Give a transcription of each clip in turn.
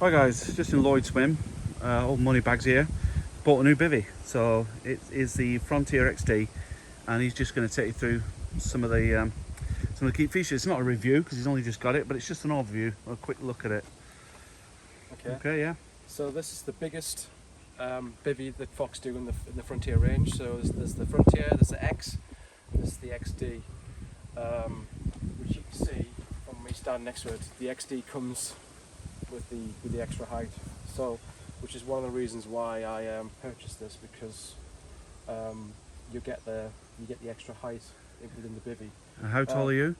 Hi guys, just in Lloyd Swim, old money bags here. Bought a new bivvy, so it is the Frontier XD, and he's just going to take you through some of the key features. It's not a review because he's only just got it, but it's just an overview, a quick look at it. Okay, yeah. So this is the biggest bivvy that Fox do in the Frontier range. So there's the Frontier, there's the X, and this is the XD, which you can see from me standing next to it. The XD comes with the extra height, so which is one of the reasons why I purchased this, because you get the extra height within the bivvy. And how tall are you?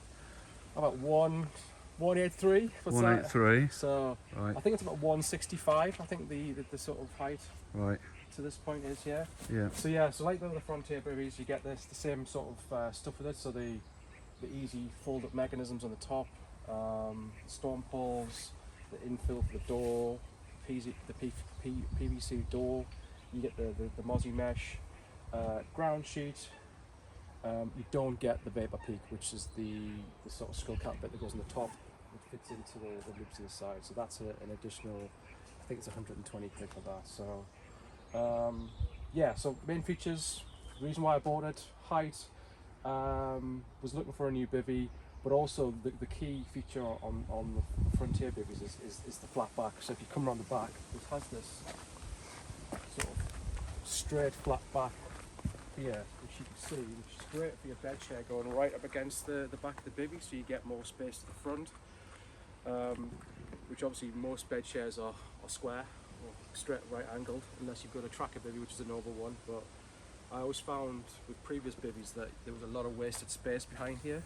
About 183. 183. So Right. I think it's about 165. I think the sort of height Right. to this point is, yeah. Yeah. So like the Frontier bivvies, you get the same sort of stuff with it. So the easy fold-up mechanisms on the top, storm poles, the infill for the door, the PVC door. You get the Mozzie mesh, ground sheet. You don't get the Vapor Peak, which is the sort of skull cap bit that goes on the top, which fits into the loops on the side. So that's an additional, I think it's 120 quid for that. So yeah, so main features, the reason why I bought it, height, was looking for a new bivvy, but also the key feature on the Frontier bivvies is the flat back. So if you come around the back, it has this sort of straight flat back here, which you can see, which is great for your bed chair going right up against the back of the bivvy, so you get more space to the front, which obviously most bed chairs are square or straight right angled, unless you've got a tracker bivvy, which is an oval one. But I always found with previous bivvies that there was a lot of wasted space behind here,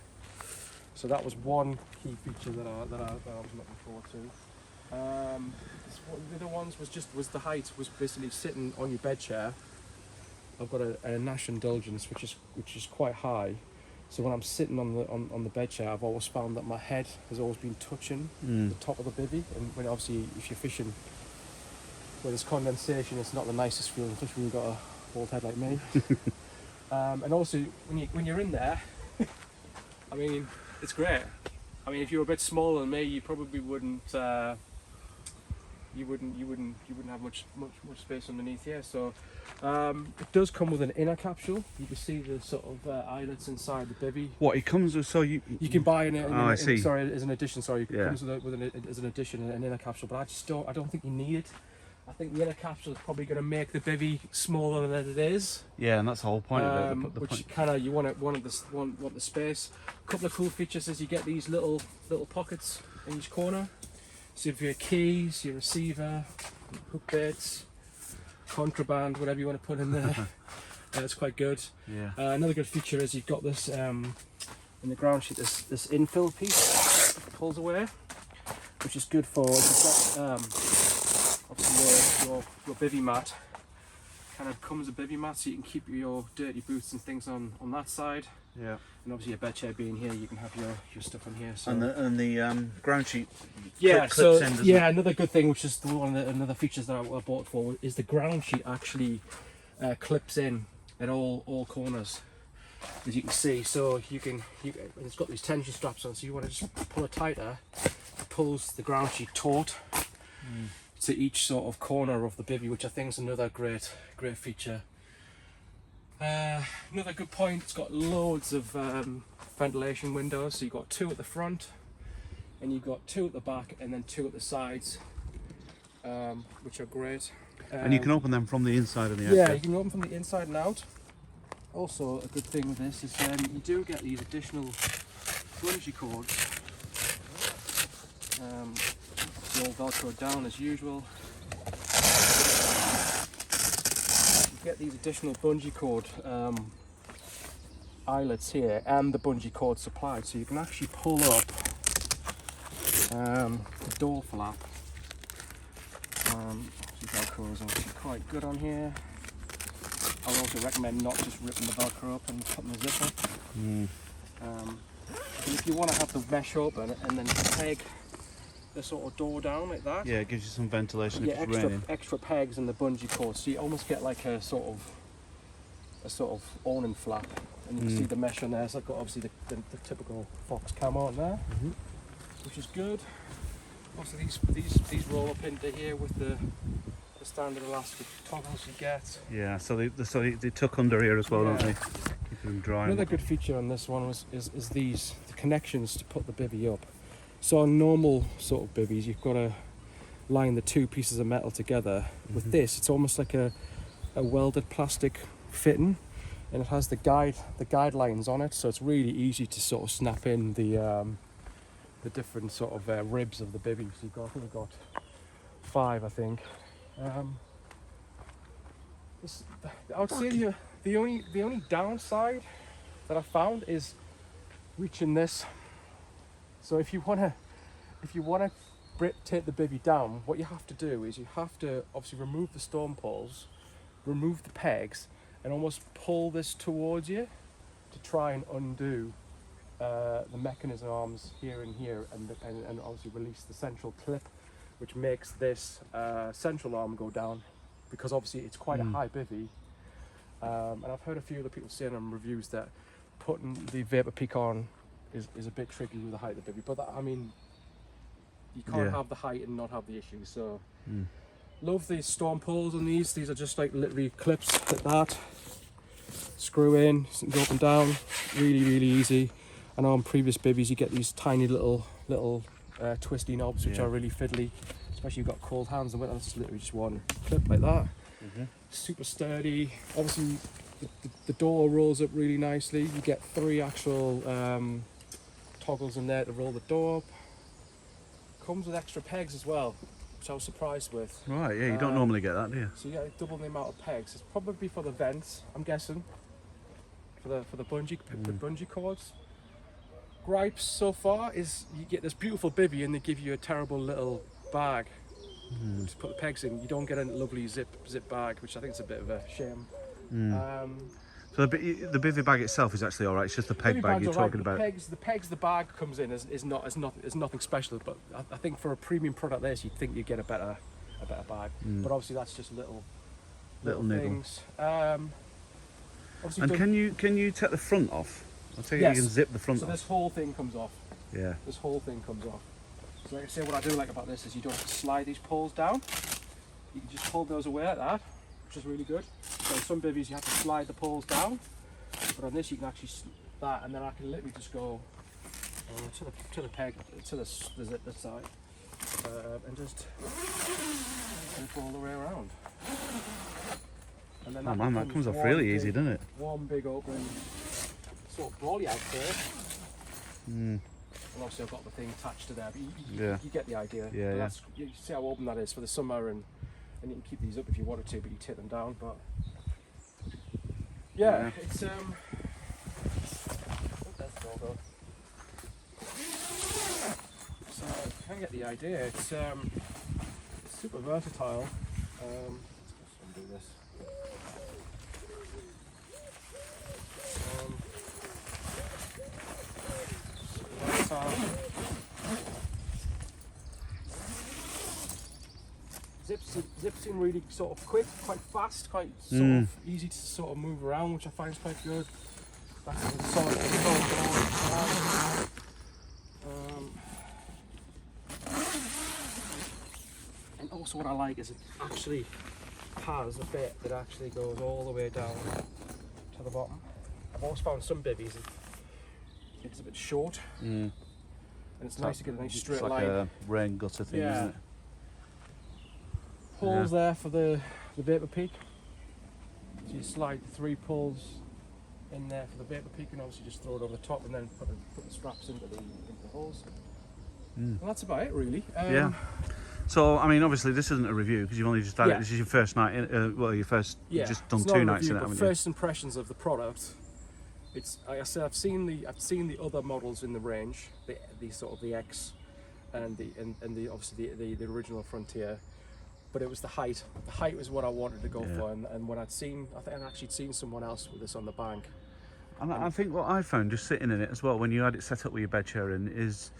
so that was one key feature that I was looking forward to. The other ones was the height, was basically sitting on your bed chair. I've got a Nash Indulgence which is quite high, so when I'm sitting on the bed chair, I've always found that my head has always been touching the top of the bivvy. And when obviously if you're fishing where there's condensation, it's not the nicest feeling, especially when you've got a bald head like me. And also when you're in there, I mean, it's great. I mean, if you're a bit smaller than me, you probably wouldn't. You wouldn't have much space underneath here. So it does come with an inner capsule. You can see the sort of eyelets inside the bivvy. What it comes with? So you can buy I see. Sorry, as an addition. Sorry, it Yeah. comes as an addition an inner capsule. But I don't think you need it. I think the inner capsule is probably going to make the bivvy smaller than it is. Yeah, and that's the whole point of it. Which kind of you want the space. A couple of cool features is you get these little pockets in each corner. So if your keys, your receiver, hook bits, contraband, whatever you want to put in there, it's quite good. Yeah. Another good feature is you've got this in the ground sheet, this infill piece that pulls away, which is good for obviously your bivvy mat. Kind of comes a bivvy mat, so you can keep your dirty boots and things on that side. Yeah. And obviously your bed chair being here, you can have your stuff on here. So. And the ground sheet. Yeah. Clips in, doesn't it? Another good thing, which is another features that I bought for, is the ground sheet actually clips in at all corners, as you can see. So it's got these tension straps on, so you want to just pull it tighter. It pulls the ground sheet taut to each sort of corner of the bivvy, which I think is another great feature. Another good point, it's got loads of ventilation windows. So you've got 2 at the front, and you've got 2 at the back, and then 2 at the sides, which are great. And you can open them from the inside and the outside. Yeah, you can open from the inside and out. Also, a good thing with this is you do get these additional bungee cords. It's all Velcro down as usual. Get these additional bungee cord eyelets here, and the bungee cord supplied, so you can actually pull up the door flap. The Velcro is obviously quite good on here. I would also recommend not just ripping the Velcro up and putting the zip up. And if you want to have the mesh open and then peg the sort of door down like that. Yeah, it gives you some ventilation if it's raining. Extra pegs in the bungee cord, so you almost get like a sort of awning flap, and you can see the mesh on there. So I've got obviously the typical Fox camo on there, which is good. Also, these roll up into here with the standard elastic toggles you get. Yeah, so they tuck under here as well, don't they? Yeah. Keep them dry. Another good feature on this one is the connections to put the bivvy up. So on normal sort of bivvies, you've got to line the two pieces of metal together. With this, it's almost like a welded plastic fitting, and it has the guidelines on it, so it's really easy to sort of snap in the different sort of ribs of the bivvy. So I think we've got 5, I think. I would say the only downside that I found is reaching this. So if you wanna take the bivvy down, what you have to do is you have to obviously remove the storm poles, remove the pegs, and almost pull this towards you to try and undo the mechanism arms here and here, and obviously release the central clip, which makes this central arm go down, because obviously it's quite a high bivvy. And I've heard a few other people saying on reviews that putting the Vapor Peak on is a bit tricky with the height of the bivvy, but I mean, you can't have the height and not have the issue. So love the storm poles on these. These are just like literally clips like that. Screw in, go up and down, really easy. I know on previous bivvies you get these tiny little twisty knobs, which are really fiddly, especially if you've got cold hands and that's literally just one clip like that. Super sturdy. Obviously the door rolls up really nicely. You get 3 actual toggles in there to roll the door up. Comes with extra pegs as well, which I was surprised with. Right, yeah, you don't normally get that, do you? So you get double the amount of pegs. It's probably for the vents, I'm guessing, for the bungee cords. Gripes so far is you get this beautiful bivvy and they give you a terrible little bag to put the pegs in. You don't get a lovely zip bag, which I think is a bit of a shame. So the bivvy bag itself is actually all right. It's just the peg bag you're talking about. The pegs the bag comes in is nothing special. But I think for a premium product, this you'd think you'd get a better bag. But obviously that's just little things. And can you take the front off? I take it you can zip the front off. So this whole thing comes off. Yeah. This whole thing comes off. So like I say, what I do like about this is you don't have to slide these poles down. You can just pull those away like that, which is really good. So in some bivvies you have to slide the poles down, but on this you can actually that, and then I can literally just go to the peg, to the zip this side, and just pull all the way around. And then that comes off really easy, doesn't it? One big open sort of brolly out there. And obviously I've got the thing attached to there, but you get the idea. Yeah, you see how open that is for the summer, and you can keep these up if you wanted to, but you take them down. But it's so you can get the idea. It's super versatile. Let's undo this. Zips in really sort of quick, quite fast, quite sort of easy to sort of move around, which I find is quite good. That's a solid and also what I like is it actually has a bit that actually goes all the way down to the bottom. I've always found some bivvies it's a bit short, and it's nice to get a nice straight line. It's like a rain gutter thing, isn't it? Pulls there for the Vapor Peak. So you slide 3 pulls in there for the Vapor Peak, and obviously just throw it over the top, and then put the straps into the holes. And that's about it, really. So I mean, obviously this isn't a review because you've only just done it. This is your first night. You've just done 2 nights in it, haven't you? First impressions of the product. It's like I said, I've seen the other models in the range, the sort of the X, and the obviously the original Frontier. But it was the height. The height was what I wanted to go for, and when I think I'd actually seen someone else with this on the bank. And I think what I found just sitting in it as well, when you had it set up with your bed chair in, is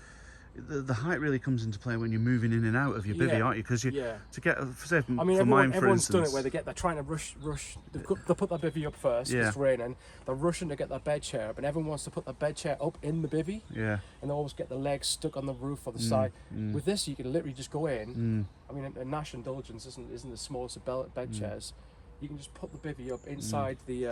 the height really comes into play when you're moving in and out of your bivvy, Yeah, aren't you? Because yeah. to get, say, I mean, for mine, for everyone's done it instance, where they're trying to rush. They'll put their bivvy up first. Yeah. It's raining. They're rushing to get their bed chair up, and everyone wants to put their bed chair up in the bivvy, yeah, and they always get the legs stuck on the roof or the side. With this, you can literally just go in. I mean, a Nash Indulgence isn't the smallest of bed chairs. You can just put the bivvy up inside the.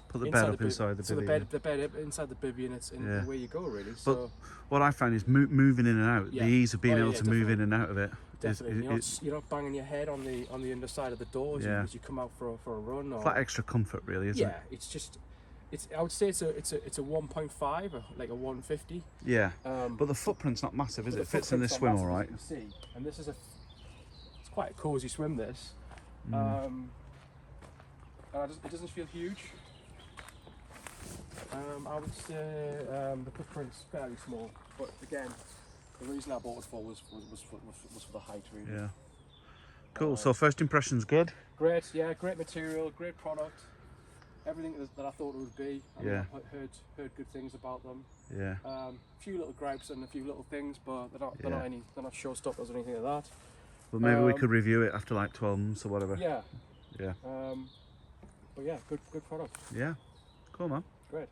put the bed up inside the so bivvy. the bed up inside the bivvy, and it's Yeah. away you go, really. But So what I found is moving in and out, Yeah. the ease of being Oh, able yeah, to move in definitely. and out of it. definitely, It's you're not banging your head on the underside of the doors Yeah. as you come out for a run. Or that extra comfort, really, isn't yeah, it's just. I would say it's a 1.5 or like a 150. it? Yeah. Um, But the footprint's not massive, is but it? It the fits in this footprint's swim not all massive, right. as you can see. And this is it's quite a cosy swim. This. Mm. And it doesn't feel huge. I would say the footprint's fairly small, but again, the reason I bought it for was for the height, really. Yeah. Cool. So first impressions good. Great, yeah, great material, great product, everything that I thought it would be. I mean, Yeah. I've heard good things about them. Yeah. A few little gripes and a few little things, but they're not Yeah. they're not showstoppers or anything like that. But maybe we Um, could review it after like 12 months or whatever. Yeah. Yeah. But yeah, good product. Yeah. Cool, man. Great.